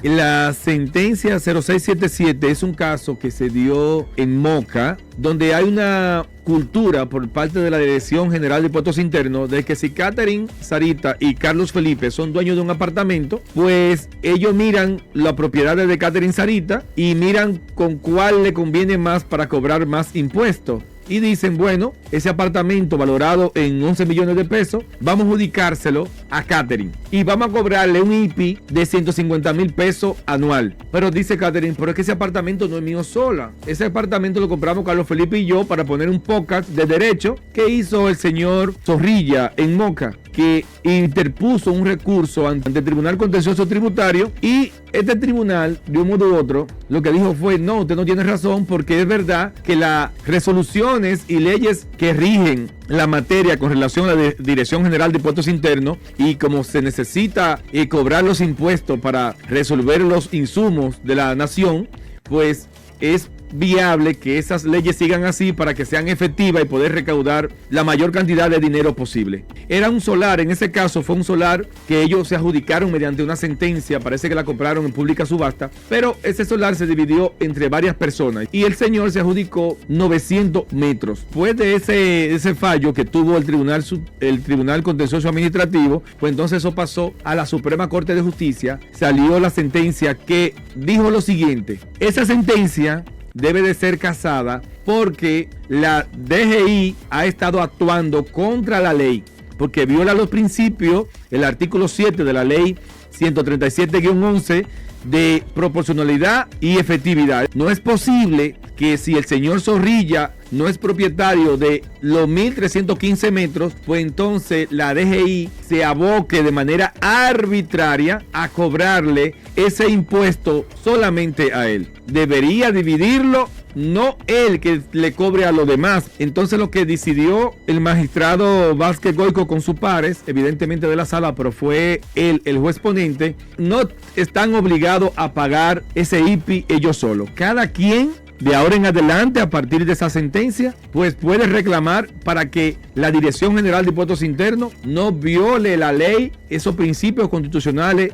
La sentencia 0677 es un caso que se dio en Moca, donde hay una cultura por parte de la Dirección General de Impuestos Internos de que si Catherine Sarita y Carlos Felipe son dueños de un apartamento, pues ellos miran las propiedades de Catherine Sarita y miran con cuál le conviene más para cobrar más impuestos. Y dicen, bueno, ese apartamento valorado en 11 millones de pesos, vamos a adjudicárselo a Catherine y vamos a cobrarle un IPI de 150 mil pesos anual. Pero dice Catherine, pero es que ese apartamento no es mío sola. Ese apartamento lo compramos Carlos Felipe y yo para poner un podcast de derecho que hizo el señor Zorrilla en Moca, que interpuso un recurso ante el Tribunal Contencioso Tributario, y este tribunal, de un modo u otro, lo que dijo fue, no, usted no tiene razón, porque es verdad que las resoluciones y leyes que rigen la materia con relación a la Dirección General de Impuestos Internos, y como se necesita cobrar los impuestos para resolver los insumos de la nación, pues es viable que esas leyes sigan así para que sean efectivas y poder recaudar la mayor cantidad de dinero posible. Era un solar, en ese caso fue un solar que ellos se adjudicaron mediante una sentencia, parece que la compraron en pública subasta, pero ese solar se dividió entre varias personas y el señor se adjudicó 900 metros. Después de ese fallo que tuvo el Tribunal Contencioso Administrativo, pues entonces eso pasó a la Suprema Corte de Justicia, salió la sentencia que dijo lo siguiente: esa sentencia debe de ser casada porque la DGI ha estado actuando contra la ley, porque viola los principios, el artículo 7 de la ley 137-11 de proporcionalidad y efectividad. No es posible que si el señor Zorrilla no es propietario de los 1.315 metros, pues entonces la DGI se aboque de manera arbitraria a cobrarle ese impuesto solamente a él. Debería dividirlo, no él que le cobre a los demás. Entonces lo que decidió el magistrado Vázquez Goico con sus pares, evidentemente de la sala, pero fue él el juez ponente, no están obligados a pagar ese IPI ellos solos. Cada quien de ahora en adelante, a partir de esa sentencia, pues puede reclamar para que la Dirección General de Impuestos Internos no viole la ley, esos principios constitucionales